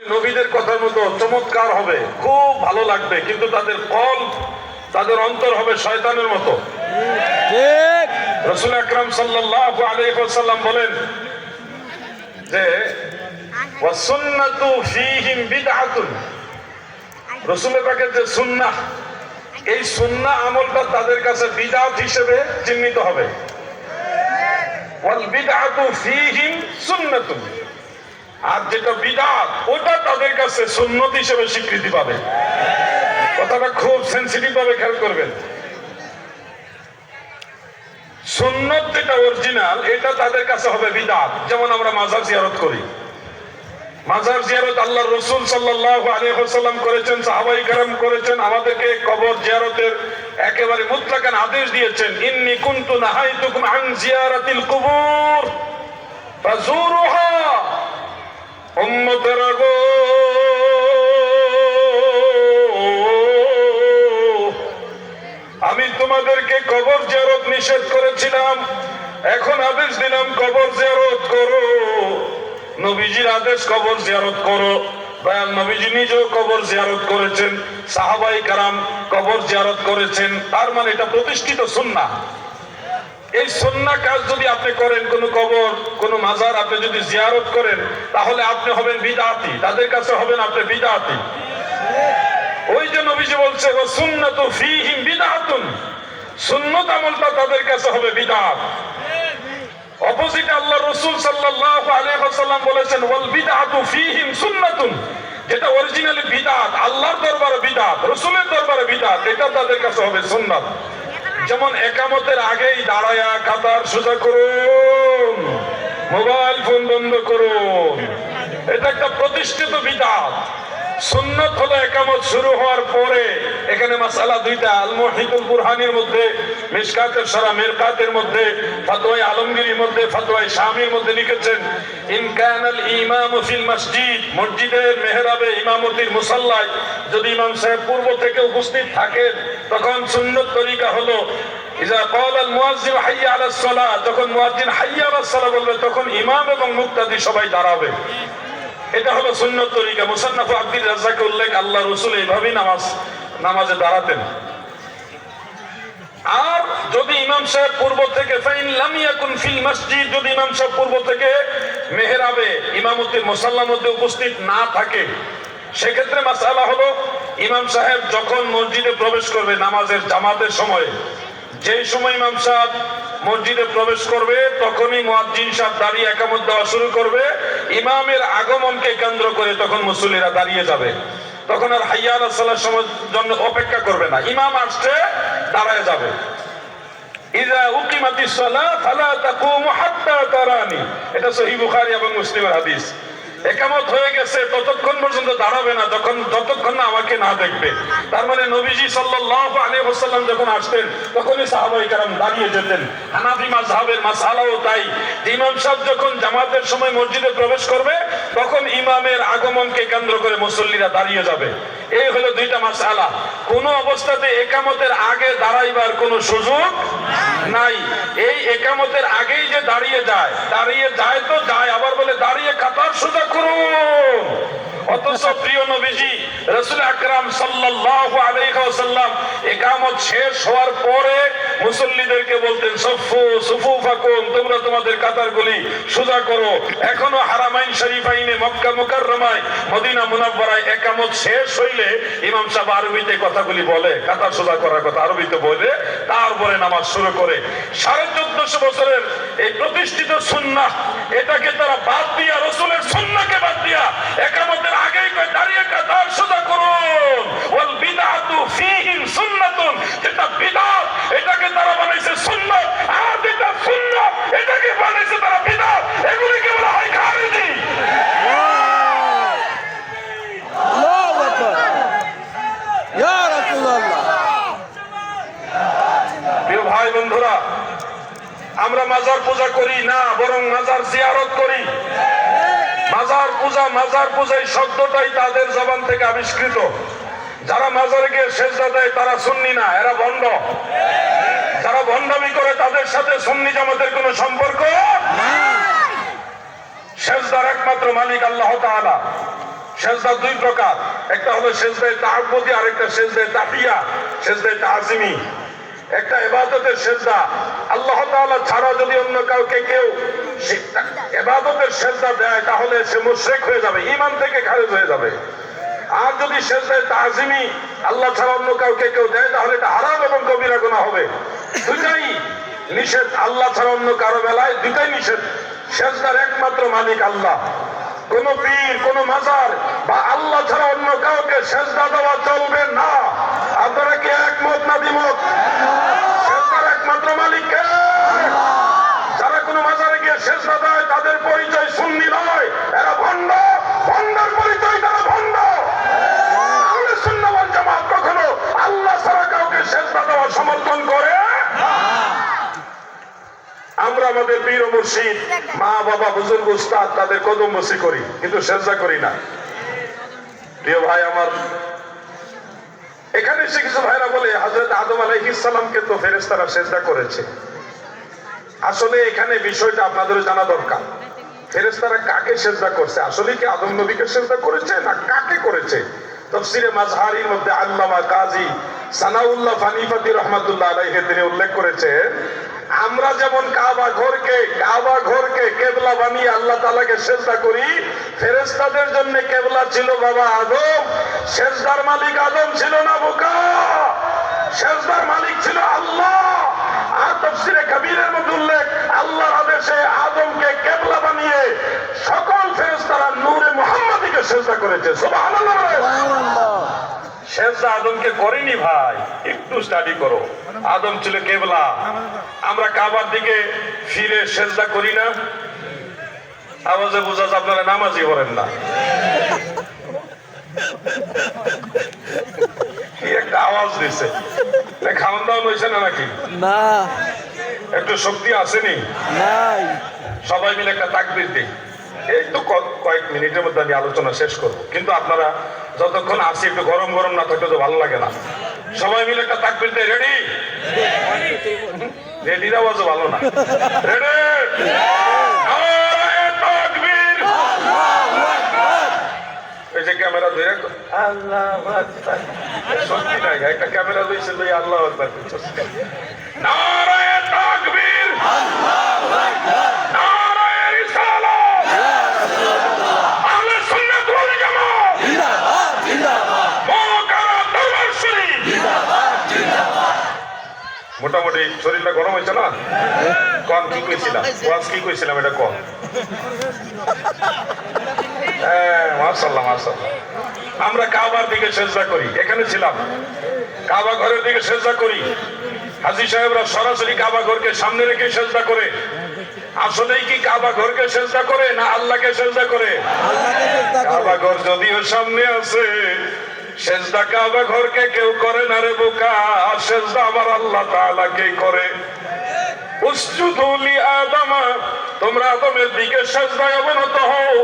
নবীদের কথার মতো চমৎকার হবে, খুব ভালো লাগবে, কিন্তু তাদের কলব, তাদের অন্তর হবে শয়তানের মতো। ঠিক। রাসূল আকরাম সাল্লাল্লাহু আলাইহি ওয়াসাল্লাম বলেন যে ওয়াসুন্নাতু ফীহিম বিদআতুন, রাসূল পাকের যে সুন্নাহ, এই সুন্নাহ আমলটা তাদের কাছে বিদআত হিসেবে চিহ্নিত হবে। ওয়াল বিদআতু ফীহিম সুন্নাতুন, আর যেটা বিদআত ওটা তাদের কাছে সুন্নত হিসেবে স্বীকৃতি পাবে। কথাটা খুব সেনসিটিভ ভাবে খেয়াল করবেন। সুন্নত যেটা অরিজিনাল, এটা তাদের কাছে হবে বিদআত। যেমন আমরা মাজার জিয়ারত করি, মাজার জিয়ারত আল্লাহর রাসূল সাল্লাল্লাহু আলাইহি ওয়াসাল্লাম করেছেন, সাহাবায়ে কেরাম করেছেন, আমাদেরকে কবর জিয়ারতের একেবারে মুতলাকান আদেশ দিয়েছেন। ইন্নী কুনতু নাহাইতুকুম আন জিয়ারাতিল কুবুর ফাজুরুহা। উম্মতেরা গো, আমি তোমাদেরকে কবর জিয়ারত নিষেধ করেছিলাম, এখন আদেশ দিলাম কবর জিয়ারত করো। নবীজির আদেশ কবর জিয়ারত করো। দয়াল নবীজি নিজেও কবর জিয়ারত করেছেন, সাহাবায়ে কেরাম কবর জিয়ারত করেছেন। তার মানে এটা প্রতিষ্ঠিত সুন্নাহ। এই সুন্নাহ কাজ যদি আপনি করেন, কোন কবর, কোন মাজার আপনি যদি জিয়ারত করেন, তাহলে আপনি হবেন বিদআতি, তাদের কাছে হবেন আপনি বিদআতি। ওই যে নবীজি বলছে ওয়াসুন্নাতু ফীহিম বিদআতুন, সুন্নাত আমলটা তাদের কাছে হবে বিদআত। অপোজিটে আল্লাহ রাসূল সাল্লাল্লাহু আলাইহি ওয়াসাল্লাম বলেছেন ওয়াল বিদআতু ফীহিম সুন্নাতুন, যেটা অরিজিনালি বিদআত, আল্লাহর দরবারে বিদআত, রাসূলের দরবারে বিদআত, এটা তাদের কাছে হবে সুন্নাত। যেমন একামতের আগেই দাঁড়ায়া কাতার সোজা করুন, মোবাইল ফোন বন্ধ করুন, এটা একটা প্রতিষ্ঠিত বিদআত। সুন্নাত হলো একামত শুরু হওয়ার পরে। এখানে মাসআলা দুইটা, আল মুহিতুল বুরহানির মধ্যে, মিশকাতুশ শরা মিরকাতের মধ্যে, ফতোয়া আলমগীরির মধ্যে, ফতোয়া শামির মধ্যে লিখেছেন ইন কানাল ইমামু ফিল মসজিদ, মসজিদের মেহরাবে ইমামতির মুসাল্লায় যদি ইমাম সাহেব পূর্ব থেকে উপস্থিত থাকেন, তখন সুন্নত তরিকা হলো ইজা ক্বালাল মুয়াজ্জিন হাইয়া আলাস সালাহ, যখন মুয়াজ্জিন হাইয়া আলাস সালাহ বলবে, তখন ইমাম এবং মুক্তাদি সবাই দাঁড়াবে। এটা হলো সুন্নত তরিকা। মুসান্নাফ আব্দুর রাজ্জাকের উল্লেখ, আল্লাহ রাসূল এইভাবেই নামাজে দাঁড়াতেন। আর যদি ইমাম সাহেব পূর্ব থেকে ফাইন লাম ইয়াকুন ফিল মসজিদ, যদি ইমাম সাহেব পূর্ব থেকে মেহরাবে ইমামতির মুসাল্লার মধ্যে উপস্থিত না থাকে, সেক্ষেত্রে মাসআলা হলো ইমাম সাহেব যখন মসজিদে প্রবেশ করবে নামাজের জামাতের সময়, যেই সময় ইমাম সাহেব মসজিদে প্রবেশ করবে, তখনই মুয়াজ্জিন সাহেব দাঁড়িয়ে একামত দেওয়া শুরু করবে। ইমামের আগমনকে কেন্দ্র করে তখন মুসল্লিরা দাঁড়িয়ে যাবে, তখন আর হাইয়া আলাস সালাহর সময়ের জন্য অপেক্ষা করবে না, ইমাম আসছে দাঁড়ায় যাবে। ইযা উকিমাতিস সালাহ ফালা তাকুমু হাত্তা তারানি, এটা সহিহ বুখারী এবং মুসলিমের হাদিস। একামত হয়ে গেছে ততক্ষণ পর্যন্ত দাঁড়াবে না যতক্ষণ না আমাকে না দেখবে। তার মানে নবীজি সাল্লাল্লাহু আলাইহি ওয়াসাল্লাম যখন আসতেন, তখনই সাহাবায়ে কেরাম দাঁড়িয়ে যেতেন। হানাফি মাযহাবের মাসআলাও তাই, ইমাম সাহেব যখন জামাতের সময় মসজিদে প্রবেশ করবে, তখন ইমামের আগমনকে কেন্দ্র করে মুসল্লিরা দাঁড়িয়ে যাবে। এই হলো দুইটা মাসআলা। কোন অবস্থাতে একামতের আগে দাঁড়াইবার কোনো সুযোগ নাই। এই একামতের আগেই যে দাঁড়িয়ে যায় তো যায়, আবার বলে দাঁড়িয়ে কাতার সোজা করুন। অথচ প্রিয় নবীজি রাসূল আকরাম সাল্লাল্লাহু আলাইহি ওয়াসাল্লাম ইকামত শেষ হওয়ার পরে মুসল্লিদেরকে বলতেন সফু সুফুফাকুম, তোমরা তোমাদের কাতারগুলি সোজা করো। এখনো হারামাইন শরীফাইনে মক্কা মুকাররমায় মদিনা মুনাওয়ারায় ইকামত শেষ হইলে ইমাম সাহেব আরবিতে কথাগুলি বলে, কাতার সোজা করার কথা আরবিতে বলে, তারপরে নামাজ শুরু করে। 1450 বছরের এই প্রতিষ্ঠিত সুন্নাহ, এটাকে তারা বাদ দিয়া, রাসূলের সুন্নাহকে বাদ দিয়া ইকামতের আগেই কয় দাঁড়িয়ে কাতার সোজা করুন। ওয়াল বিদআতু ফীহিম সুন্নাতুন, যেটা বিদআত এটাকে তারা বানাইছে সুন্নাত, আর যেটা সুন্নাত এটাকে বানাইছে তারা বিদআত। এগুলিকে বলা হয় খারিজি। আল্লাহু আকবার, ইয়া রাসূলুল্লাহ। প্রিয় ভাই বন্ধুরা, আমরা মাজার পূজা করি না, বরং মাজার জিয়ারত করি। মাজার পূজা এই শব্দটাই তাদের জবান থেকে আবিষ্কৃত। যারা মাজারে গিয়ে সেজদা দেয় তারা সুন্নি না, এরা ভণ্ড। যারা ভণ্ডামি করে তাদের সাথে সুন্নি জামাতের কোনো সম্পর্ক না। সেজদার একমাত্র মালিক আল্লাহ তাআলা। সেজদা দুই প্রকার, একটা হলো সেজদায়ে তাআব্বুদি আর একটা সেজদায়ে তাহিয়া, সেজদায়ে তাজিমি। একটা ইবাদতের সেজদা, আল্লাহ তাআলা ছাড়া যদি অন্য কাউকে কেউ ইবাদতের সেজদা দেয় তাহলে সে মুশরিক হয়ে যাবে, ঈমান থেকে খারিজ হয়ে যাবে। আর যদি সেজদায়ে তাজিমি আল্লাহ ছাড়া অন্য কাউকে কেউ দেয় তাহলে এটা হারাম এবং কবিরা গুনাহ হবে। দুটাই নিষেধ, আল্লাহ ছাড়া অন্য কারো বেলায় দুটাই নিষেধ। সেজদার একমাত্র মালিক আল্লাহ। কোন পীর, কোন মাজার বা আল্লাহ ছাড়া অন্য কাউকে সেজদা দেওয়া চলবে না। আপনারা কি একমত না দ্বিমত? সেজদার একমাত্র মালিক কে? যারা কোন মাজারে গিয়ে সেজদা দেয় তাদের পরিচয় সুন্নি নয়, এরা ভণ্ড। ভণ্ডের পরিচয় তারা ভণ্ড। আহলে সুন্নাহ ওয়াল জামাত কখনো আল্লাহ ছাড়া কাউকে সেজদা দেওয়া সমর্থন করে। আমরা আমাদের পীর ও মুর্শিদ, মা বাবা, বুজুর্গ, উস্তাদ তাদের কদম বসি করি, কিন্তু সেজদা করি না। প্রিয় ভাই আমার, এখানে এসে কিছু ভাইরা বলে হযরত আদম আলাইহিস সালামকে তো ফেরেশতারা সেজদা করেছে। আসলে এখানে বিষয়টা আপনাদের জানা দরকার। ফেরেশতারা কাকে সেজদা করছে? আসলে কি আদম নবীকে সেজদা করেছে না কাকে করেছে? তাফসীরে মাযহারির মধ্যে আল্লামা কাজী সানাউল্লাহ ফানিফাতি রাহমাতুল্লাহ আলাইহি তিনি উল্লেখ করেছেন, আমরা যেমন কাবা ঘরকে কিবলা বানিয়ে আল্লাহ তাআলাকে সিজদা করি, ফেরেশতাদের জন্য কিবলা ছিল বাবা আদম। সিজদার মালিক আদম ছিল না বোকা, সিজদার মালিক ছিল আল্লাহ। আর তাফসীরে কবীরের মধ্যে উল্লেখ, আল্লাহর আদেশে আদমকে কিবলা বানিয়ে সকল ফেরেশতারা নূরে মুহাম্মাদিকে সিজদা করেছে। সুবহানাল্লাহ। সেজদা আদমকে করেনি ভাই, একটু স্টাডি করো। আদম ছিল কিবলা। আমরা কাবার দিকে ফিরে সেজদা করি না? আওয়াজে বোঝা যায় আপনারা নামাজই পড়েন না। কি একটা আওয়াজ দিছে, খাওয়ান দাওয়ান হয়েছে না নাকি? না, একটু শক্তি আসেনি? নাই। সবাই মিলে একটা তাকবীর দিই। এই তো কয়েক মিনিটের মধ্যে আমি আলোচনা শেষ করবো, কিন্তু আপনারা যতক্ষণ আসি একটু গরম গরম না থাকলে তো ভালো লাগে না। সবাই মিলে একটা তাকবীর দেয়। রেডি? রেডির আওয়াজও ভালো না। রেডি? নারায়ে তাকবীর। এই যে ক্যামেরা ধরে আল্লাহু আকবার, সত্যি নাই, একটা ক্যামেরা লইছে লই আল্লাহু আকবার। নারায়ে তাকবীর, আল্লাহু আকবার, নারায়ে রিসালাত, ইয়া রাসূলুল্লাহ, আহলে সুন্নাত ওয়াল জামাত জিন্দাবাদ, জিন্দাবাদ, মোকারা দরবার শরীফ জিন্দাবাদ, জিন্দাবাদ। মোটামুটি শরীরটা গরম হয়েছে না? কোন কি কইছিলাম? ওয়াজ কি কইছিলাম এটা কোন? হ্যাঁ, মাশাআল্লাহ, মাশাআল্লাহ। আমরা কাবার দিকে সিজদা করি, এখানে ছিলাম। কাবা ঘরের দিকে সিজদা করি। হাজী সাহেবরা সরাসরি কাবা ঘরকে সামনে রেখে সিজদা করে। আসলেই কি কাবা ঘরকে সিজদা করে না আল্লাহকে সিজদা করে? কাবা ঘর যদিও সামনে আছে, সিজদা কাবা ঘরকে কেউ করে না রে বোকা, সিজদা আমার আল্লাহ তাআলাকেই করে। উসজুদু লি আদমা, তোমরা আদমের দিকে সিজদায় অবনত হও।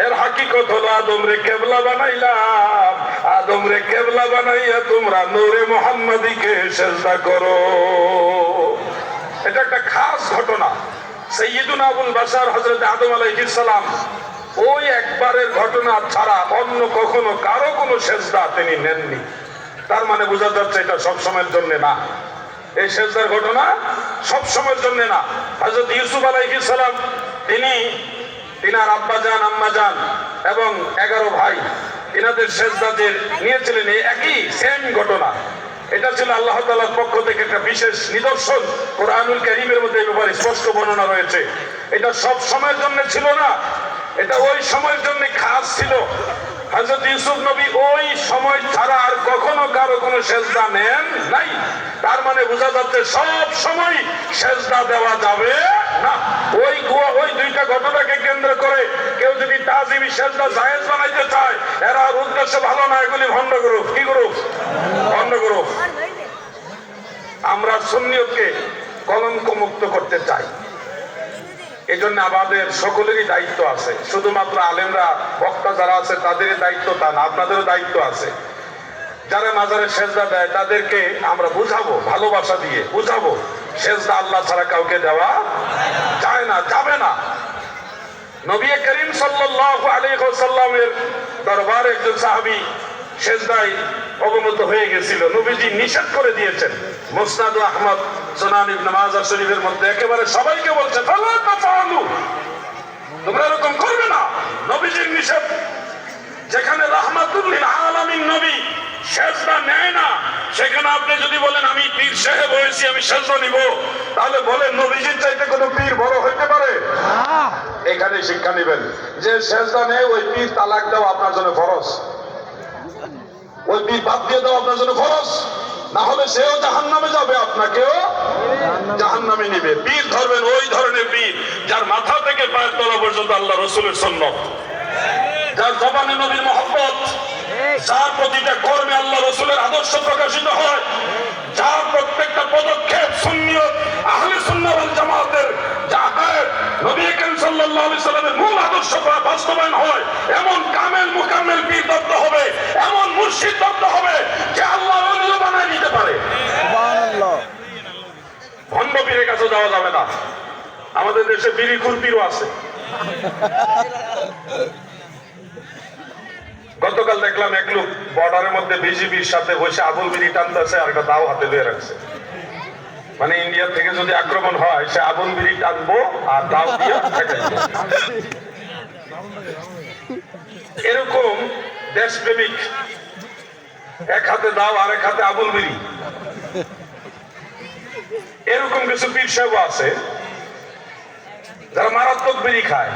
এর হাকিকত হলো আদম রে কিবলা বানাইলাম, আদম রে কিবলা বানাইয়া তোমরা নূরে মুহাম্মাদিকে সিজদা করো। এটা একটা খাস ঘটনা। সাইয়্যিদুনা আবুল বাশার হযরত আদম আলাইহিস সালাম ওই একবারের ঘটনা ছাড়া অন্য কখনো কারো কোনো সিজদা তিনি নেননি। তার মানে বোঝা যাচ্ছে এটা সব সময়ের জন্য না। এই সিজদার ঘটনা সব সময়ের জন্য না। হযরত ইউসুফ আলাইহিস সালাম তিনার আব্বা জান, আম্মা জান এবং 11 ভাই এনাদের সিজদাদের নিয়েছিলেন এই একই সেম ঘটনা। এটা ছিল আল্লাহ তাআলার পক্ষ থেকে একটা বিশেষ নিদর্শন। কোরআনুল কারীমের মধ্যে এই ব্যাপারে স্পষ্ট বর্ণনা রয়েছে। এটা সব সময়ের জন্য ছিল না, এটা ওই সময়ের জন্য খাস ছিল। হযরত ইউসুফ নবী ওই সময় ছাড়া আর কখনো কারো কোনো সিজদা নেন নাই। তার মানে বোঝা যাচ্ছে সব সময় সিজদা দেওয়া যাবে না। ওই দুইটা ঘটনাকে কেন্দ্র করে কেউ যদি তাজিমি সিজদা জায়েজ বানাইতে চায়, এরা উদ্দেশ্য ভালো না, এগুলি ভণ্ড গ্রুপ। কি গ্রুপ? ভণ্ড গ্রুপ। আমরা সুন্নিয়তকে কলঙ্ক মুক্ত করতে চাই। এই জন্য আমাদের সকলেরই দায়িত্ব আছে। শুধুমাত্র আলেমরা, বক্তা যারা আছে তাদেরই দায়িত্ব তা না, আপনাদেরও দায়িত্ব আছে। যারা মাজারে সিজদা দেয় তাদেরকে আমরা বুঝাবো, ভালোবাসা দিয়ে বুঝাবো, সিজদা আল্লাহ ছাড়া কাউকে দেওয়া যায় না, যাবে না। নবী করিম সাল্লাল্লাহু আলাইহি ওয়াসাল্লামের দরবারে একজন সাহাবী সেজদায় অবনত হয়ে গেছিল। নবীজি নিষেধ করে দিয়েছেন। মুসনাদ আহমদ, সুনান ইবনে মাজাহ শরীফের মধ্যে একেবারে সবাইকে বলছে ফালা তাফালু, তোমরা এরকম করবে না। নবীজির নিষেধ। যেখানে রাহমাতুল লিল আলামিন নবী সেজদা নেয় না, সেখানে আপনি যদি বলেন আমি পীর সাহেব হয়েছি আমি সেজদা নিব, তাহলে বলেন নবীজির চাইতে কোনো পীর বড় হইতে পারে? এখানে শিক্ষা নেবেন যে সেজদা নেয় ওই পীর তালাক দেওয়া আপনার জন্য ফরজ, ওই পীর বাদ দিয়ে দেওয়া আপনার জন্য ফরজ, না হলে সেও জাহান্নামে যাবে, আপনাকেও জাহান্নামে নিবে। পীর ধরবেন ওই ধরনের পীর যার মাথা থেকে পায়ের তলা পর্যন্ত আল্লাহ রাসূলের সুন্নাত, যার জবানে নবীর মহব্বত, যার প্রতিটা কর্মে আল্লাহ রাসূলের আদর্শ প্রকাশিত হয়, যার প্রত্যেকটা পদক্ষেপ সুন্নিয়ত আহলে সুন্নাহ ওয়াল জামাতের যাহার নবী করিম সাল্লাল্লাহু আলাইহি সাল্লামের মূল আদর্শ বাস্তবায়ন হয়, এমন কামেল মুকাম্মেল পীর দত্ত হবে, এমন মুর্শিদ দত্ত হবে যে আল্লাহর ওলি বানায় দিতে পারে। সুবহানাল্লাহ। ভণ্ড পীরের কাছে যাওয়া যাবে না। আমাদের দেশে বিড়িখুর পীরও আছে। গতকাল দেখলাম এক লোক বর্ডারের মধ্যে বিজিবির সাথে বসে আবুল বিড়ি টানতেছে আর একটা দাও হাতে দিয়ে রাখছে। মানে ইন্ডিয়া থেকে যদি আক্রমণ হয় সে আবুল বিড়ি টানবো আর দাও দিয়ে ঠেকাইবো। এরকম দেশপ্রেমিক, এক হাতে দাও আর এক হাতে আবুল বিড়ি, এরকম কিছু পীর সাহেব আছে যারা মারাত্মক বিড়ি খায়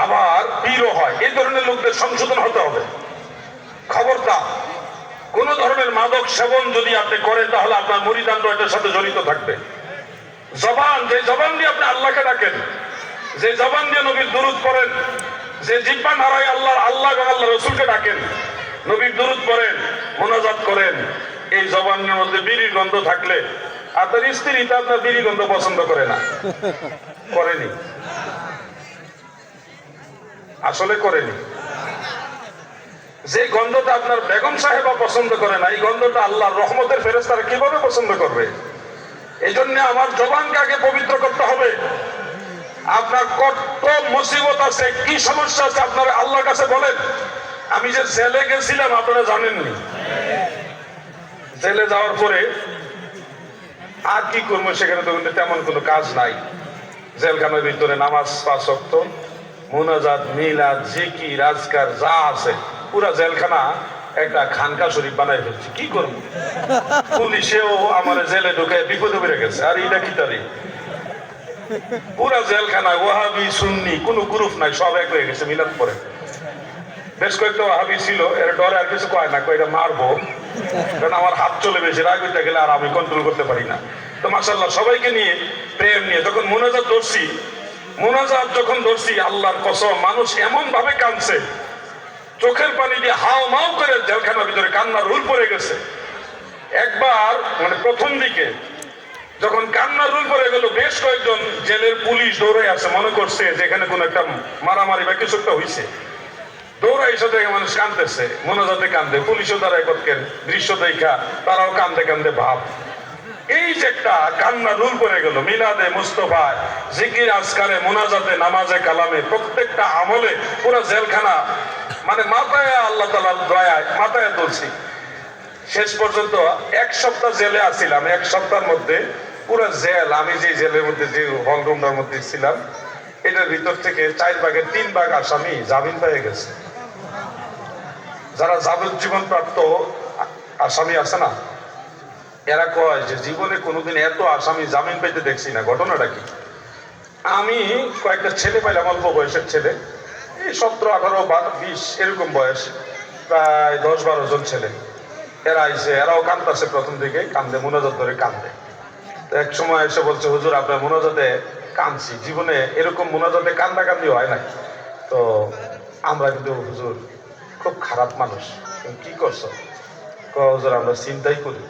আবার পীরও হয়। এই ধরনের লোকদের সংশোধন হতে হবে। খবরদার, কোন ধরনের মাদক সেবন যদি আপনি করেন তাহলে আপনার মুরিদানরা এটার সাথে জড়িত থাকবে। জবান, যে জবান দিয়ে আপনি আল্লাহকে ডাকেন, যে জবান দিয়ে নবীর দুরূদ পড়েন, যে জিহ্বা নাড়ায় আল্লাহ এবং আল্লাহ রাসূলকে ডাকেন, নবীর দুরূদ পড়েন, মুনাজাত করেন, এই জবানের মধ্যে বিড়ির গন্ধ থাকলে আপনার স্ত্রী তো আপনার বিড়ি গন্ধ পছন্দ করে না, করেনি, আসলে করেনি। যে গন্ধটা আপনার বেগম সাহেবা পছন্দ করে না, এই গন্ধটা আল্লাহর রহমতের ফেরেশতারা কিভাবে পছন্দ করবে? এই জন্য আমার জবানকে আগে পবিত্র করতে হবে। আপনার কত মুসিবত আছে, কি সমস্যা আছে আপনার আল্লাহর কাছে বলেন। আমি যে জেলে গেছিলাম আপনারা জানেননি। জেলে যাওয়ার পরে আর কি করবো, সেখানে তো কিন্তু তেমন কোনো কাজ নাই। জেলখানার ভিতরে নামাজ 5 ওয়াক্ত, মুনাজাত, মিলাদ, জিকির, আজকার যা আছে, পুরা জেলখানা একটা খানকা শরীফ বানাই ফেলছি। কি করবো? পুলিশেও আমার জেলে ঢুকে বিপদে পড়ে গেছে। আর এটা কি তারি, পুরা জেলখানায় ওয়াহাবি সুন্নি কোনো গ্রুপ নাই, সব এক হয়ে গেছে মিলাদ পরে। বেশ কয়েকটা ওয়াহাবি ছিল, এর ডরে আর কিছু কয় না, কয়টা মারবো, কারণ আমার হাত চলে বেশি, রাগ হইতে গেলে আর আমি কন্ট্রোল করতে পারি না। তো মাশাআল্লাহ সবাইকে নিয়ে প্রেম নিয়ে যখন মোনাজাত ধরছি, আল্লাহর কসম মানুষ এমন ভাবে কাঁদছে, চোখের পানি দিয়ে হাও মাও করে জেলখানার ভিতরে কান্নার রুল পড়ে গেছে। একবার মানে প্রথম দিকে যখন কান্নার রুল পড়ে গেল, বেশ কয়েকজন জেলের পুলিশ দৌড়ে আসে, মনে করছে যে এখানে কোন একটা মারামারি বা কিছু একটা হয়েছে। দৌড়াই এসে দেখে মানুষ কাঁদতেছে, মোনাজাতে কান্দে, পুলিশও দাঁড়ায় করতেন, দৃশ্য দেখা তারাও কান্দে কান্দে ভাব। এই যে একটা কান্না রুল করে গেল, মিলাদে মুস্তফায়, জিকির আজকারে, মুনাজাতে, নামাজে, কালামে, প্রত্যেকটা আমলে পুরো জেলখানা মানে মাথায় আল্লাহ তাআলার দয়ায় মাথায় তুলছি। শেষ পর্যন্ত 1 সপ্তাহ জেলে আছিলাম। 1 সপ্তাহের মধ্যে পুরো জেল, আমি যে জেলের মধ্যে যে হল রুমটার মধ্যে ছিলাম, এটার ভিতর থেকে 4 ভাগের 3 ভাগ আসামি জামিন পেয়ে গেছে। যারা যাবজ্জীবন প্রাপ্ত আসামি আছে না, এরা কয় যে জীবনে কোনোদিন এত আসামি জামিন পেতে দেখছি না। ঘটনাটা কি? আমি কয়েকটা ছেলে পাইলাম, অল্প বয়সের ছেলে, এই 17, 18, 20 এরকম বয়স, প্রায় 10-12 জন ছেলে। এরা আইসে, এরাও কান্দতেছে, প্রথম দিকে কান্দে, মোনাজাত ধরে কান্দে। তো এক সময় এসে বলছে, হুজুর আপনার মোনাজাতে কাঁদছি, জীবনে এরকম মোনাজাতে কান্দাকান্দি হয় নাই। তো আমরা কিন্তু হুজুর খুব খারাপ মানুষ, কি করছো? হুজুর আমরা চিন্তাই করি,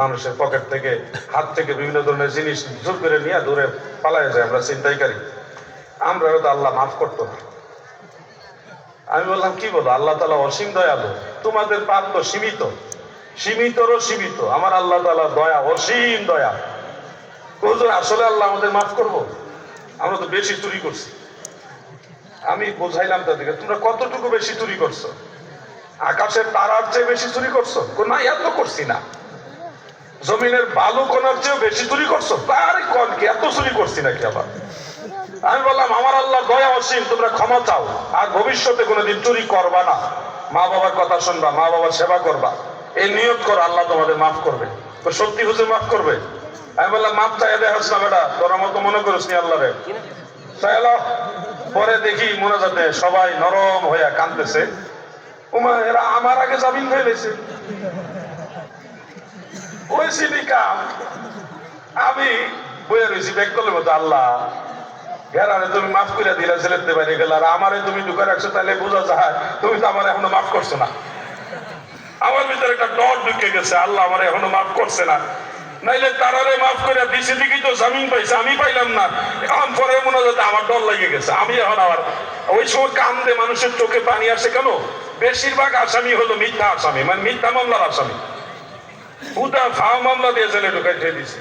মানুষের পকেট থেকে হাত থেকে বিভিন্ন ধরনের জিনিস জোর করে নিয়ে দূরে পালায় যায়, আমরা চিন্তাইকারী, আমরা হয়তো আল্লাহ মাফ করতো না। আমি বললাম কি বলো, আল্লাহ তাআলা অসীম দয়ালু, তোমাদের পাপ তো সীমিত, সীমিতরও সীমিত, আমার আল্লাহ তাআলা দয়া অসীম দয়া। হুজুর আসলে আল্লাহ আমাদের মাফ করবো? আমরা তো বেশি চুরি করছি। আমি বোঝাইলাম তাদেরকে, তোমরা কতটুকু বেশি চুরি করছো? আকাশের তারার চেয়ে বেশি চুরি করছো? না, এত করছি না। জমিনের বালু কোনার চেয়েও বেশি চুরি করছো? আরে কোন কি, এত চুরি করছি নাকি আবার? আমি বললাম, আমার আল্লাহ দয়া অসীম, তোমরা ক্ষমা চাও, আর ভবিষ্যতে কোনোদিন চুরি করবা না, মা বাবার কথা শুনবা, মা বাবার সেবা করবা, এই নিয়ত করো, আল্লাহ তোমাদের মাফ করবে। তো সত্যি হুজুর মাফ করবে? আমি বললাম, মাফ চাইয়া দেখাস না বেটা, তোর মতো মনে করিস নি আল্লাহ রে। চাইলো। পরে দেখি মোনাজাতে সবাই নরম হইয়া কাঁদতেছে। ওমা, এরা আমার আগে জামিন ফেলেছে। ওই সিলিকা আমি বইয়ে রয়েছি বেকলের মতো, আল্লাহ ঘেরারে তুমি মাফ করে দিলে, ছেলেতে বাইরে গেল, আর আমারে তুমি ঢুকে রাখছো, তাহলে বোঝা যায় তুমি তো আমার এখনো মাফ করছো না। আমার ভিতরে একটা ডর ঢুকে গেছে, আল্লাহ আমার এখনো মাফ করছে না, নাইলে তারারে মাফ করে দিছে দিকেই তো জামিন পাইছে, আমি পাইলাম না। এখন পরে মনে হচ্ছে আমার ডর লেগে গেছে। আমি এখন আবার ওই সময় কান্দে, মানুষের চোখে পানি আসে কেন? বেশিরভাগ আসামি হলো মিথ্যা আসামি, মানে মিথ্যা মামলার আসামি, উদা ফাও মামলা দিয়ে জেলে ঢুকাই দিয়েছে।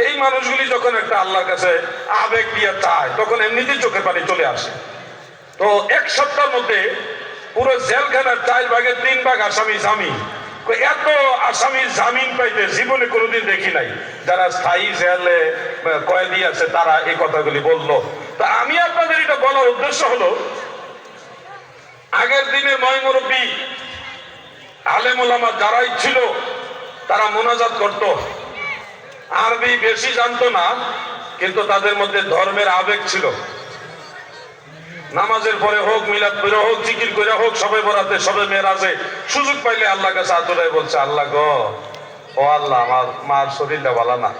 এই মানুষগুলি যখন একটা আল্লাহর কাছে আবেগ দিয়ে চায়, তখন এমনিতেই চোখে পানি চলে আসে। তো এক সপ্তাহের মধ্যে পুরো জেলখানার 4 ভাগের 3 ভাগ আসামি জামিন। এত আসামি জামিন পাইতে জীবনে কোনোদিন দেখি নাই। যারা স্থায়ী জেলে কয়েদি আছে তারা এই কথাগুলি বললো। তা আমি আপনাদের এটা বলার উদ্দেশ্য হলো, আগের দিনে ময় মুরব্বী আলেম ওলামা যারাই ছিল তারা মোনাজাত করত, আরবি বেশি জানতো না, কিন্তু তাদের মধ্যে ধর্মের আবেগ ছিল। নামাজের পরে হোক, মিলাদ পড়ে হোক, জিকির করে হোক, সবে বরাতে, সবে মেরাজে সুযোগ পাইলে আল্লাহর কাছে আতুরাই বলছে, আল্লাহ গো, ও আল্লাহ, আমার মার শরীরটা ভালো না,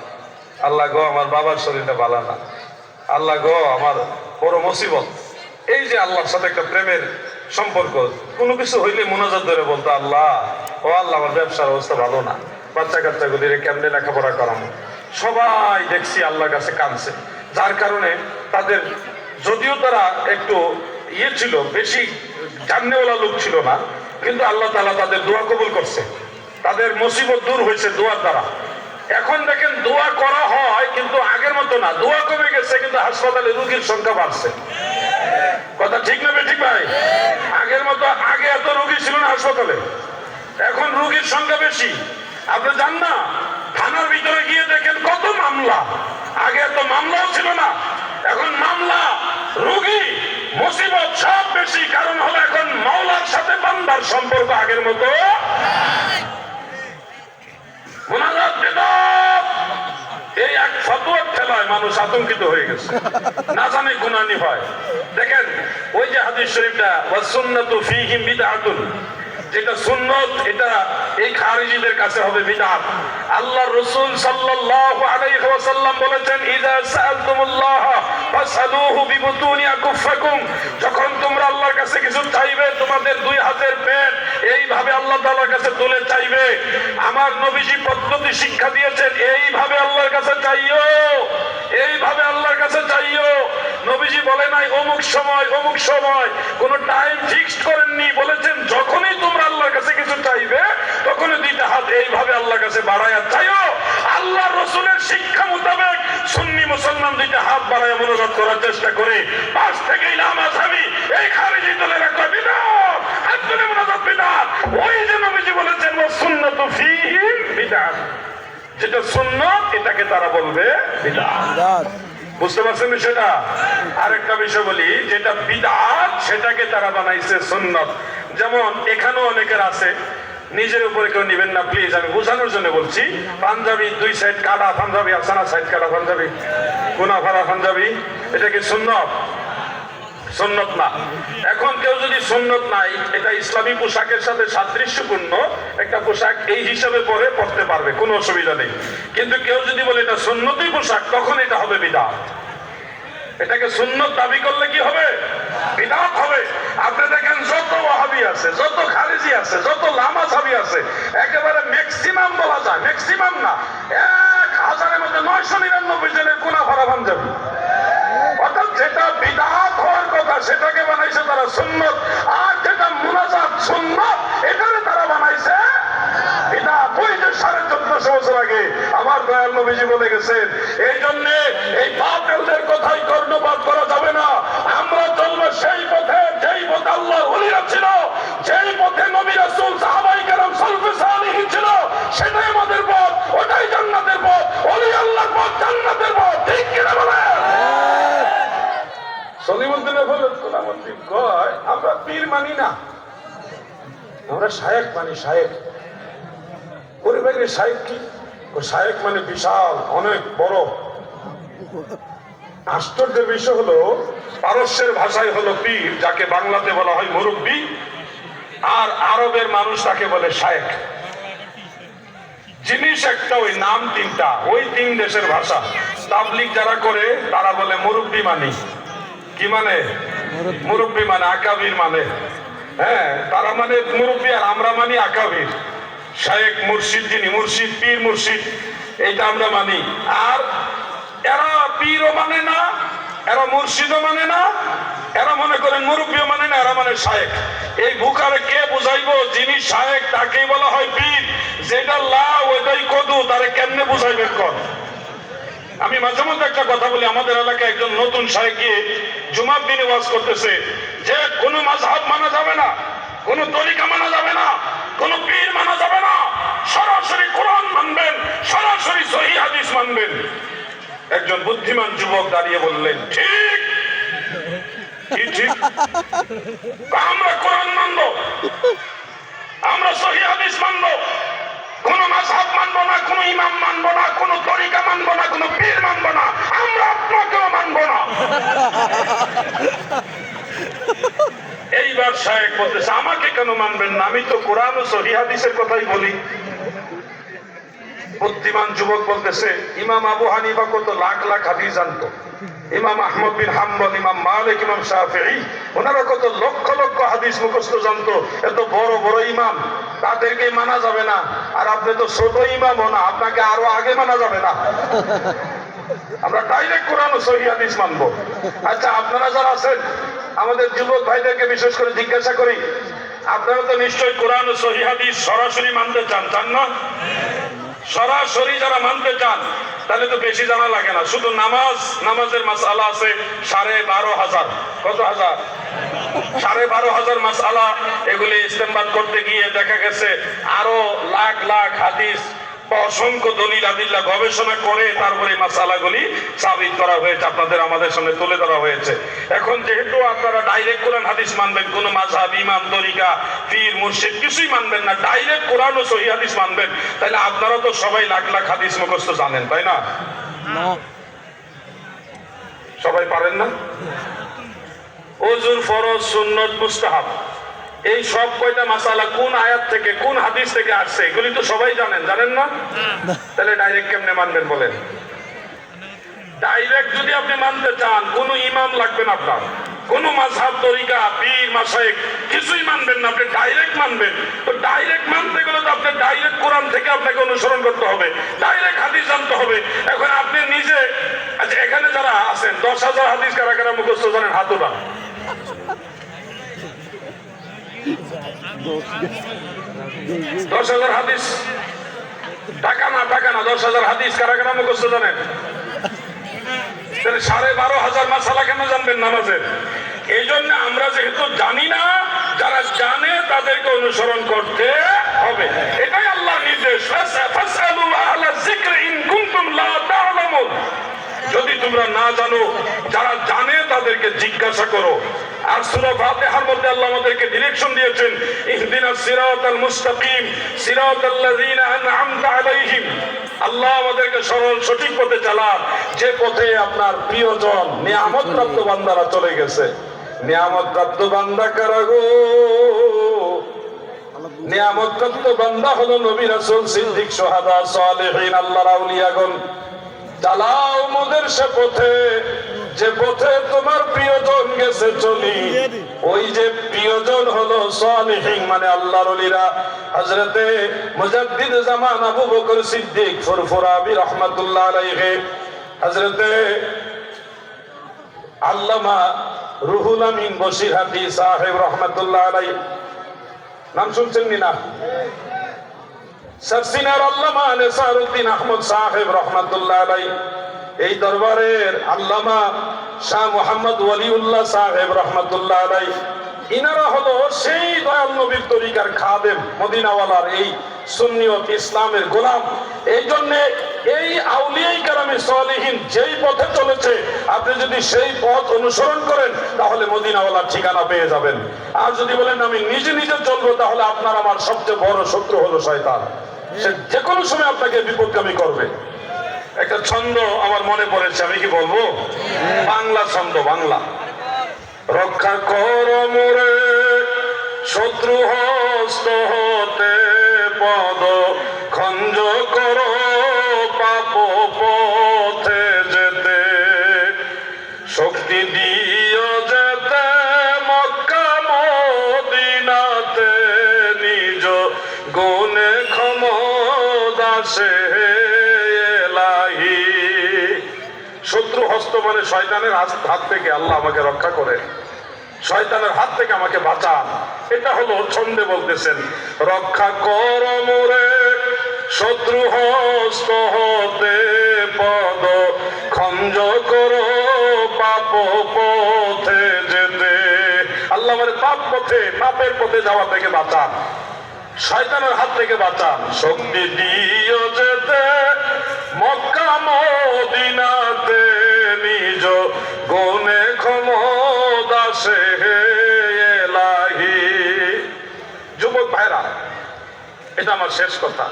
আল্লাহ গো, আমার বাবার শরীরটা ভালো না, আল্লাহ গো, আমার বড় মুসিবত। এই যে আল্লাহর সাথে একটা প্রেমের সম্পর্ক, কোনো কিছু হইলে মোনাজাত ধরে বলতো, আল্লাহ, ও আল্লাহ, আমার ব্যবসার অবস্থা ভালো না, বাচ্চা কাচ্চাগুলির কেমনে লেখাপড়া করানো। সবাই দেখছি আল্লাহর কাছে কাঁদছে, যার কারণে তাদের, যদিও তারা একটু ছিল, বেশি জাননেওয়ালা লোক ছিল না, কিন্তু আল্লাহ তাআলা তাদের দোয়া কবুল করছে, তাদের মুসিবত দূর হয়েছে দোয়ার দ্বারা। এখন দেখেন দোয়া করা হয়, কিন্তু আগের মতো না, দোয়া কমে গেছে, কিন্তু হাসপাতালে রোগীর সংখ্যা বাড়ছে। কথা ঠিক না ঠিক ভাই? আগের মতো, আগে এত রোগী ছিল না হাসপাতালে, এখন রোগীর সংখ্যা বেশি। আপনি জান না, থানার ভিতরে গিয়ে দেখেন কত মামলা। আগে এত মামলাও ছিল না, এখন মামলা, রোগী, মুসিবত সব বেশি। কারণ হলো এখন মাওলার সাথে বান্দার সম্পর্ক আগের মতো। মুনাজাত বিদআত, এই এক ফতোয়ার ঠেলায় মানুষ আতঙ্কিত হয়ে গেছে, না জানে গুনানি হয়। দেখেন ওই যে হাদিস শরীফটা, ওয়াস সুন্নাতু ফীহিম বিদআতুন, যেটা সুন্নত এটা এই খারিজিদের কাছে হবে বিদআত। আল্লাহর রাসূল সাল্লাল্লাহু আলাইহি ওয়াসাল্লাম বলেছেন, ইযা সাআলতুমুল্লাহ ফাসআলুহু বিবুতুনি আকুফাকুম, যখন তোমরা আল্লাহর কাছে কিছু চাইবে, তোমাদের 2 হাতের পেট এইভাবে আল্লাহ তাআলার কাছে তুলে চাইবে। আমার নবীজি পদ্ধতি শিক্ষা দিয়েছেন, এইভাবে আল্লাহর কাছে চাইও, এইভাবে আল্লাহর কাছে চাইও। নবীজি বলে নাই অমুক সময় অমুক সময়, কোন টাইম ফিক্সড করেননি, বলেছেন যখনই তোমরা আল্লাহর কাছে কিছু চাইবে, তখনই 2টা হাত এইভাবে আল্লাহর কাছে বাড়ায়া চাইও। আল্লাহর রাসূলের শিক্ষা মোতাবেক সুন্নি মুসলমান 2টা হাত বাড়ায়া মোনাজাত করার চেষ্টা করে। পাশ থেকে ইলামাযহাবী এই খারিজি দলের একটা বিদআত, একজনে মোনাজাত বিদআত। ওই যে নবীজি বলেছেন ওয়াস সুন্নাতু ফীহি বিদআত, যেটা সুন্নাত এটাকে তারা বলবে বিদআত। বুঝতে পারছেন সেটা? আরেকটা বিষয় বলি, যেটা বিদআত সেটাকে তারা বানাইছে সুন্নাত। যেমন এখানেও অনেকের আছে, নিজের উপরে কেউ নিবেন না প্লিজ, আমি বোঝানোর জন্য বলছি। পাঞ্জাবি 2 সাইড কাটা পাঞ্জাবি আছে না, সাইড কাটা পাঞ্জাবি, কোনা ফাড়া পাঞ্জাবি, এটা কি সুন্নাত? সুন্নত না। এখন কেউ যদি সুন্নত নাই, এটা ইসলামী পোশাকের সাথে সাদৃশ্যপূর্ণ একটা পোশাক এই হিসাবে পরে পড়তে পারবে, কোনো অসুবিধা নেই। কিন্তু কেউ যদি বলে এটা সুন্নতি পোশাক, তখন এটা হবে বিদআত। এটাকে সুন্নত দাবি করলে কি হবে? বিদআত হবে। আপনি দেখেন যত ওয়াহাবি আছে, যত খারিজি আছে, যত লামাযহাবী আছে, একেবারে ম্যাক্সিমাম বলা যায়, ম্যাক্সিমাম না, 1000-এর মধ্যে 999 জনের কোনা ফাড়া পাঞ্জাবি। অর্থাৎ যেটা বিদআত হওয়ার কথা সেটাকে বানাইছে তারা সুন্নত, আর যেটা মুনাজাত সুন্নত এটাকে তারা বানাইছে বিদআত। ওই যে 1450 বছর আগে আমার দয়াল নবীজি বলে গেছেন। এই জন্য এই বাতিলদের কথাই কর্ণপাত করা যাবে না। আমরা চলবো সেই পথে, যেই পথে আল্লাহর ওলিরা ছিল, যেই পথে নবী রাসূল সাহাবায়ে কেরাম সালফে সালিহিন ছিল, সেটাই আমাদের পথ, ওটাই জান্নাতের পথ। ওলি আল্লাহর পথ জান্নাতের পথ, ঠিক কিনা বলেন? সলিমুদ্দিন কোরআনুদ্দিন কয় আমরা পীর মানি না, আমরা শায়েখ মানি। শায়েখ পরিবারের শায়েখ কি? ও শায়েখ মানে বিশাল, অনেক বড়। আশ্চর্যের বিষয় হলো পারস্যের ভাষায় হলো পীর, যাকে বাংলাতে বলা হয় মুরব্বী, আর আরবের মানুষ তাকে বলে শায়েখ। জিনিস একটা, ওই নাম তিনটা, ওই তিন দেশের ভাষা। তাবলিগ যারা করে তারা বলে মুরব্বী মানি। কি মানে? মুরব্বী মানে আকাবির মানে। হ্যাঁ, তারা মানে মুরব্বী আর আমরা মানি আকাবির। শায়েখ মুর্শিদ, যিনি মুর্শিদ, পীর মুর্শিদ, এইটা আমরা মানি। আর এরা পীরও মানে না, এরা মুর্শিদও মানে না, এরা মনে করেন মুরব্বীও মানে না, এরা মানে শায়েখ। এই বুখারে কে বুঝাইবো যিনি শায়েখ তাকেই বলা হয় পীর, যেটা লা ওইটাই কদু, তারে কেমনে বুঝাইবেন কর? আমি মাঝে মধ্যে একটা কথা বলি, আমাদের এলাকায় একজন নতুন শায়েখ গিয়ে জুমার দিনে ওয়াজ করতেছে যে কোনো মাযহাব মানা যাবে না, কোন তরিকা মানা যাবে না, কোন পীর মানা যাবে না, সরাসরি কোরআন মানবেন, সরাসরি সহিহ হাদিস মানবেন। একজন বুদ্ধিমান যুবক দাঁড়িয়ে বললেন, ঠিক কি ঠিক? আমরা কোরআন মানবো, আমরা সহিহ হাদিস মানবো, কোন মাযহাব মানবো না, কোন ইমাম মানবো না, কোন তরিকা মানবো না, কোন পীর মানবো না, আমরা আপনাকেও মানবো না। এইবার শায়েখ বলতেছে, আমাকে কেন মানবেন না? আমি তো কোরআন ও সহিহ হাদিসের কথাই বলি। বুদ্ধিমান যুবক বলতেছে, ইমাম আবু হানিফা কত লাখ লাখ হাদিস জানতো, ইমাম আহমদ বিন হাম্বল, ইমাম মালিক, ইমাম শাফিঈ, ওনারা কত লক্ষ লক্ষ হাদিস মুখস্থ জানতো। এত বড় বড় ইমাম, তাদেরকে মানা যাবে না। আর আপনি তো ছোট ইমামও না, আপনাকে আরো আগে মানা যাবে না। আমরা ডাইরেক্ট কোরআন ও সহিহ হাদিস মানবো। আচ্ছা, আপনারা যারা আছেন, আমাদের যুবক ভাইদেরকে বিশেষ করে জিজ্ঞাসা করি, আপনারা তো নিশ্চয়ই কোরআন ও সহিহ হাদিস সরাসরি মানতে চান, চান না? সরাসরি যারা মানতে চান তাহলে তো বেশি জানা লাগে না। শুধু নামাজের মাসআলা আছে 12,500। কত হাজার? 12,500 মাসআলা। এগুলি ইস্তেমবাদ করতে গিয়ে দেখা গেছে আরো লাখ লাখ হাদিস, অসংখ্য দলিল আদিল্লা গবেষণা করে তারপরে মাসআলাগুলি সাবিত করা হয়েছে, আপনাদের আমাদের সামনে তুলে ধরা হয়েছে। এখন যেহেতু আপনারা ডাইরেক্ট কোরআন হাদিস মানবেন, কোন মাযহাব, ইমাম, তরিকা, পীর, মুর্শিদ কিছুই মানবেন না, ডাইরেক্ট কোরআন ও সহিহ হাদিস মানবেন, তাহলে আপনারা তো সবাই লাখ লাখ হাদিস মুখস্থ জানেন, তাই না? সবাই পারেন না? ওযুর ফরজ, সুন্নত, মুস্তাহাব, এই সব কয়টা মাসালা কোন আয়াত থেকে, কোন হাদিস থেকে আসছে, এগুলি তো সবাই জানেন, জানেন না? তাহলে ডাইরেক্ট কেমনে মানবেন বলেন? ডাইরেক্ট যদি আপনি মানতে চান, কোন ইমাম লাগবে না আপনার, কোন মাযহাব, তরিকা, পীর, মাশায়েখ কিছুই মানবেন না, আপনি ডাইরেক্ট মানবেন। তো ডাইরেক্ট মানতে গেলে তো আপনি ডাইরেক্ট কোরআন থেকে আপনাকে অনুসরণ করতে হবে, ডাইরেক্ট হাদিস জানতে হবে। এখন আপনি নিজে, আচ্ছা এখানে যারা আছেন 10,000 হাদিস কারা কারা মুখস্থ জানেন? হাত উঠান। 10,000 হাদিস, টাকা না 10,000 হাদিস কারা কারা মুখস্থ জানেন? তাহলে 12,500 মাসালা কেন জানবেন নামাজের? এই জন্য আমরা যেহেতু জানি না, যারা জানে তাদেরকে অনুসরণ করতে হবে, এটাই আল্লাহর নির্দেশ। ফাসআলু আহলা যিকরি ইন কুনতুম লা তা'লামুন। যদি তোমরা না জানো, যারা জানে তাদেরকে জিজ্ঞাসা করো। আর সূরা ফাতিহার মধ্যে আল্লাহ আমাদেরকে ডিরেকশন দিয়েছেন, ইহদিনাস সিরাতাল মুস্তাকিম সিরাতাল্লাযিনা আন'আমতা আলাইহিম। আল্লাহ আমাদেরকে সরল সঠিক পথে চালান, যে পথে আপনার প্রিয়জন নিয়ামত প্রাপ্ত বান্দারা চলে গেছে। নিয়ামত প্রাপ্ত বান্দা কারা গো? নিয়ামত প্রাপ্ত বান্দা হলো নবী, রাসূল, সিদ্দিক, শুহাদা, সালেহিন, আল্লাহর আউলিয়াগণ। চালাও মোদের সে পথে, যে পথে তোমার প্রিয়জন গেছে চলি। ওই যে প্রিয়জন হলো সালেহিন, মানে আল্লাহর ওলিরা। হযরতে মুজাদ্দিদ জামান আবু বকর সিদ্দিক ফুরফুরাবি রাহমাতুল্লাহ আলাইহি, হযরতে আল্লামা রুহুল আমিন বশিরহাটি সাহেব রাহমাতুল্লাহ আলাইহি, নাম শুনছেন না? সারসিনার আল্লামা নেসারউদ্দিন আহমদ সাহেব রহমাতুল্লাহ আলাইহি, এই দরবারের আল্লামা শাহ মোহাম্মদ ওয়ালিউল্লাহ সাহেব রহমাতুল্লাহ আলাইহি, ইনারা হলো সেই দয়াল নবীর তরিকার খাদেম, মদিনাওয়ালার এই সুন্নিয়ত ইসলামের গোলাম। এই জন্য এই আউলিয়ায়ে কেরামে সালেহীন যেই পথে চলেছে, আপনি যদি সেই পথ অনুসরণ করেন তাহলে মদিনাওয়ালার ঠিকানা পেয়ে যাবেন। আর যদি বলেন আমি নিজে নিজে চলবো, তাহলে আপনার আমার সবচেয়ে বড় শত্রু হলো শয়তান। সে যে কোনো সময় আপনাকে বিপদগামী করবে। একটা ছন্দ আমার মনে পড়েছে, আমি কি বলবো? বাংলা ছন্দ, বাংলা। রক্ষা কর মোরে শত্রু হস্ত হতে, পদ খঞ্জ কর পাপ পথে যেতে, শক্তি দিও যেতে মক্কা মদিনাতে, নিজ গুণে ক্ষমদাসে এলাহি। শত্রু হস্ত মানে শয়তানের হাত থেকে আল্লাহ আমাকে রক্ষা করে, শয়তানের হাত থেকে আমাকে বাঁচান। এটা হলো ছন্দে বলতেছেন, রক্ষা কর মোরে শত্রু হস্ত হতে, পদ খঞ্জ কর পাপ পথে যেতে। আল্লাহ মানে পাপ পথে, পাপের পথে যাওয়া থেকে বাঁচান, শয়তানের হাত থেকে বাঁচান। শক্তি দিও যেতে মক্কা মদিনাতে, নিজ গুণে ক্ষমদাসে এলাহি। যুবক ভাইরা, এটা আমার শেষ কথা।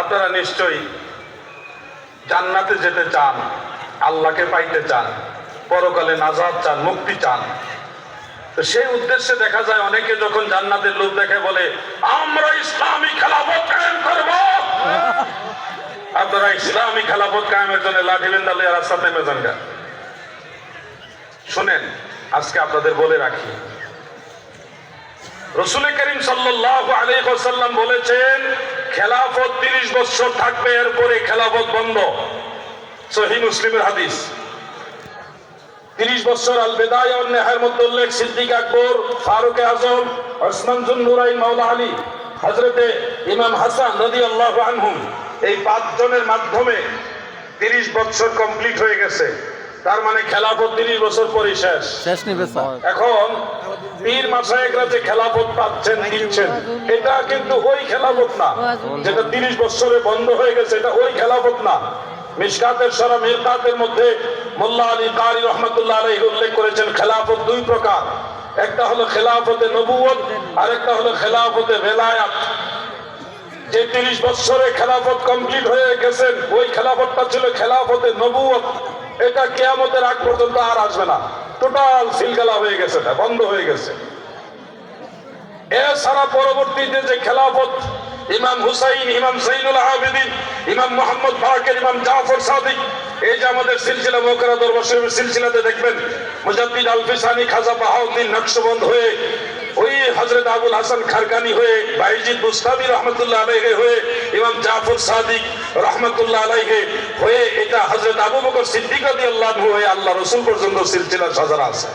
আপনারা নিশ্চয়ই জান্নাতে যেতে চান, আল্লাহকে পাইতে চান, পরকালে নাজাত চান, মুক্তি চান। তো সেই উদ্দেশ্যে দেখা যায় অনেকে যখন জান্নাতের লোভ দেখে বলে আমরা ইসলামী খেলাফত কায়েম করব। আপনারা ইসলামী খেলাফত কায়েমের জন্য লাঠি বেন্দা লইয়া রাস্তা নেমে যান। শুনেন, আজকে আপনাদের বলে রাখি, রাসূল করিম সাল্লাল্লাহু আলাইহি ওয়াসাল্লাম বলেছেন খেলাফত 30 বছর থাকবে, এরপরে খেলাফত বন্ধ। সহিহ মুসলিমের হাদিস। 30 বছর আল বিদায়া ওয়ান নিহায়ার মধ্যে উল্লেখ, সিদ্দিক আকবর, ফারুক আজম, ওসমান যুন নুরাইন, মাওলা আলী, হযরতে ইমাম হাসান রাদিয়াল্লাহু আনহুম, এই 5 জনের মাধ্যমে 30 বছর কমপ্লিট হয়ে গেছে। তার মানে খেলাফত 30 বছর পরে শেষ নিবে। এখন পীর মাশায়েখরা যে খেলাফত পাচ্ছেন, দিচ্ছেন, এটা কিন্তু ওই খেলাফত না যেটা 30 বছরে বন্ধ হয়ে গেছে। এটা ওই খেলাফত না। মিশকাতের শরা মিরকাতের মধ্যে মোল্লা আলী কারি রহমাতুল্লাহ আলাইহি উল্লেখ করেছেন খেলাফত 2 প্রকার। একটা হলো খেলাফতে নবুয়ত, আর একটা হলো খেলাফতে ভেলায়াত। যে 30 বছরে খেলাফত কমপ্লিট হয়ে গেছেন, ওই খেলাফতটা ছিল খেলাফতে নবুয়ত। এটা কিয়ামতের আগ পর্যন্ত আর আসবে না, টোটাল সিলগালা হয়ে গেছে, বন্ধ হয়ে গেছে। এছাড়া পরবর্তীতে যে খেলাফত ইমাম হুসাইন, ইমাম যাইনুল আবেদিন, ইমাম মুহাম্মদ বাকের, ইমাম জাফর সাদিক, এই যে আমাদের সিলসিলা মুকাররম দরবার শরীফের সিলসিলাতে দেখবেন মুজাদ্দিদ আল-ফিসানি, খাজা বাহাউদ্দিন নকশবন্দ হয়ে, ওই হযরত আবুল হাসান খারকানি হয়ে, বাইজিদ বুস্তামি রহমাতুল্লাহ আলাইহি হয়ে, ইমাম জাফর সাদিক রহমাতুল্লাহ আলাইহি হয়ে, এটা হযরত আবু বকর সিদ্দিক রাদিয়াল্লাহু আনহু হয়ে আল্লাহ রাসূল পর্যন্ত সিলসিলা সাজারা আছে।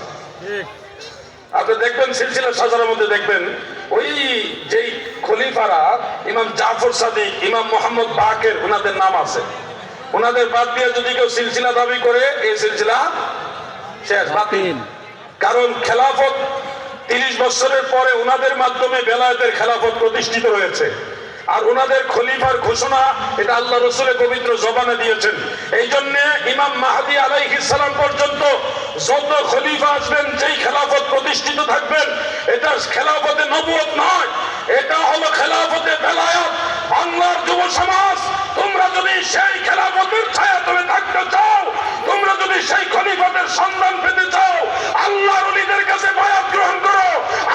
আপনি দেখবেন সিলসিলা সাজারার মধ্যে দেখবেন ওই যেই খলিফারা ইমাম জাফর সাদিক, ইমাম মুহাম্মদ বাকের, ওনাদের নাম আছে। ওনাদের বাদ দিয়ে যদি কেউ সিলসিলা দাবি করে, এই সিলসিলা শেষ, বাতিল। কারণ খেলাফত 30 বছরের পরে ওনাদের মাধ্যমে বেলায়েতের খেলাফত প্রতিষ্ঠিত হয়েছে। আর ওনাদের খলিফার ঘোষণা এটা আল্লাহ রাসূলের পবিত্র জবানে দিয়েছেন। এই জন্য ইমাম মাহদী আলাইহিস সালাম পর্যন্ত যত খলিফা আসবেন, যেই খেলাফত প্রতিষ্ঠিত থাকবেন, এটা খেলাফতে নবুয়ত নয়, এটা হলো খেলাফতে বেলায়েত। বাংলার যুব সমাজ, তোমরা যদি সেই খেলাফতের ছায়া তলে থাকতে চাও, তোমরা যদি সেই খলিফাতের সন্ধান পেতে চাও, আল্লাহর ওলিদের কাছে বায়াত গ্রহণ করো।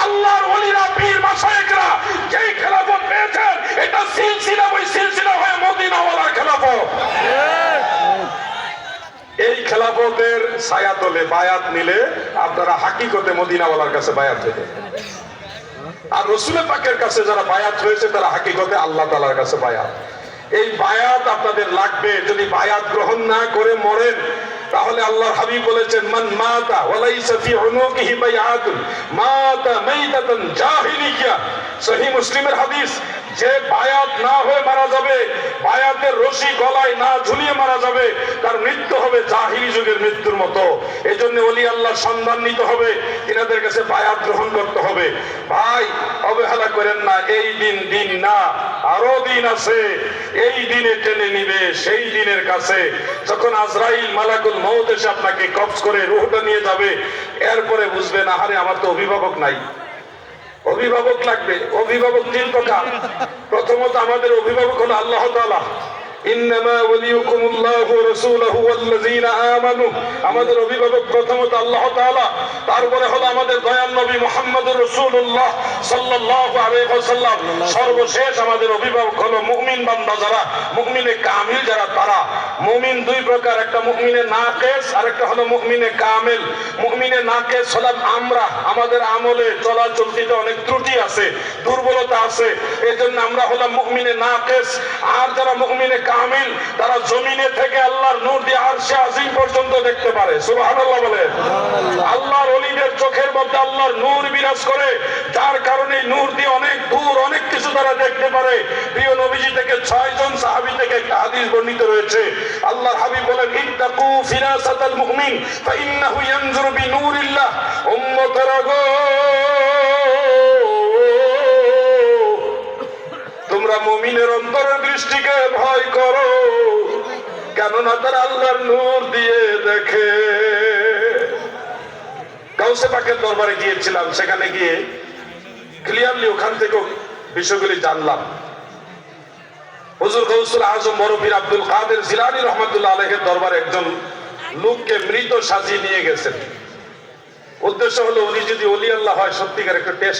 আল্লাহর ওলিরা, পীর মাশায়েখরা যেই খেলাফত পেয়েছেন, এটা সিলসিলা, ওই সিলসিলা হয়ে মদিনাওয়ালার খেলাফত। এই খেলাফতের ছায়া তলে বায়াত নিলে আপনারা হাকিকতে মদিনাওয়ালার কাছে বায়াত দেবেন। আর রাসূল পাকের কাছে যারা বায়াত হয়েছে, তারা হাকিকতে আল্লাহ তাআলার কাছে বায়াত। এই বায়াত আপনাদের লাগবে। যদি বায়াত গ্রহণ না করে মরেন, তাহলে আল্লাহর হাবিব বলেছেন মান মাতা ওয়া লাইসা ফি উনুকিহি বাইআতুন মাতা মাইতাতান জাহিলিয়া। সহিহ মুসলিমের হাদিস, যে বায়াত না হয়ে মারা যাবে, বায়াতের রশি গলায় না ঝুলিয়ে মারা যাবে, তার মৃত্যু হবে জাহিলি যুগের মৃত্যুর মতো। এই জন্য ওলি আল্লাহ সন্ধান নিতে হবে, তিনাদের কাছে বায়াত গ্রহণ করতে হবে। ভাই, অবহেলা করেন না, এই দিন দিন না, আরো দিন আছে। এই দিনে টেনে নিবে সেই দিনের কাছে, যখন আজরাইল মালাকুল মউত এসে আপনাকে কবজ করে রূহটা নিয়ে যাবে, এরপরে বুঝবেন আহারে আমার তো অভিভাবক নাই। অভিভাবক লাগবে। অভিভাবক তিন প্রকার। প্রথমত আমাদের অভিভাবক হলো আল্লাহ তাআলা। ইন্নামা ওয়ালিয়ুকুমুল্লাহু ওয়া রাসূলুহু ওয়াল্লাযীনা আমানু। আমাদের অভিভাবক প্রথমত আল্লাহ তাআলা, তারপরে হলো আমাদের দয়াল নবী মুহাম্মদুর রাসূলুল্লাহ সাল্লাল্লাহু আলাইহি ওয়াসাল্লাম। সর্বশেষ আমাদের অভিভাবক হলো মুমিন বান্দা যারা, মুমিনে কামিল যারা, তারা। মুমিন দুই প্রকার, একটা মুমিনে নাকিস আর একটা হলো মুমিনে কামিল। মুমিনে নাকিস হলাম আমরা, আমাদের আমলে চলাচলতিতে অনেক ত্রুটি আছে, দুর্বলতা আছে, এজন্য আমরা হলাম মুমিনে নাকিস। আর যারা মুমিনে কামিল, তারা জমিনে থেকে আল্লাহর নূর দিয়ে আরশে আজিম পর্যন্ত দেখতে পারে। সুবহানাল্লাহ বলে। আল্লাহর ওলিদের চোখের মধ্যে আল্লাহর নূর বিরাজ করে, যার কারণে নূর দিয়ে অনেক দূর অনেক কিছু তারা দেখতে পারে। প্রিয় নবীজি থেকে 6 জন সাহাবী থেকে একটা হাদিস বর্ণিত রয়েছে। আল্লাহর হাবিব বলেন, ইত্তাকু ফিরাসাতাল মুমিন ফাইন্নাহু ইয়ানজুরু বিনূরিল্লাহ। উম্মতরা গো, তোমরা মুমিনের অন্তরের দৃষ্টিকে ভয় করো, কেননা তারা আল্লাহর নূর দিয়ে দেখে। গাউসে পাকের দরবারে গিয়েছিলাম, সেখানে গিয়ে ক্লিয়ারলি ওখান থেকে বিষয়গুলি জানলাম। হুজুর গাউসুল আজম বরফির আব্দুল কাদের জিলানী রহমাতুল্লাহ আলাইহির দরবারে একজন লোককে মৃত সাজিয়ে নিয়ে গেছেন। উদ্দেশ্য হলো উনি যদি ওলি আল্লাহ হয়, সত্যিকার একটা টেস্ট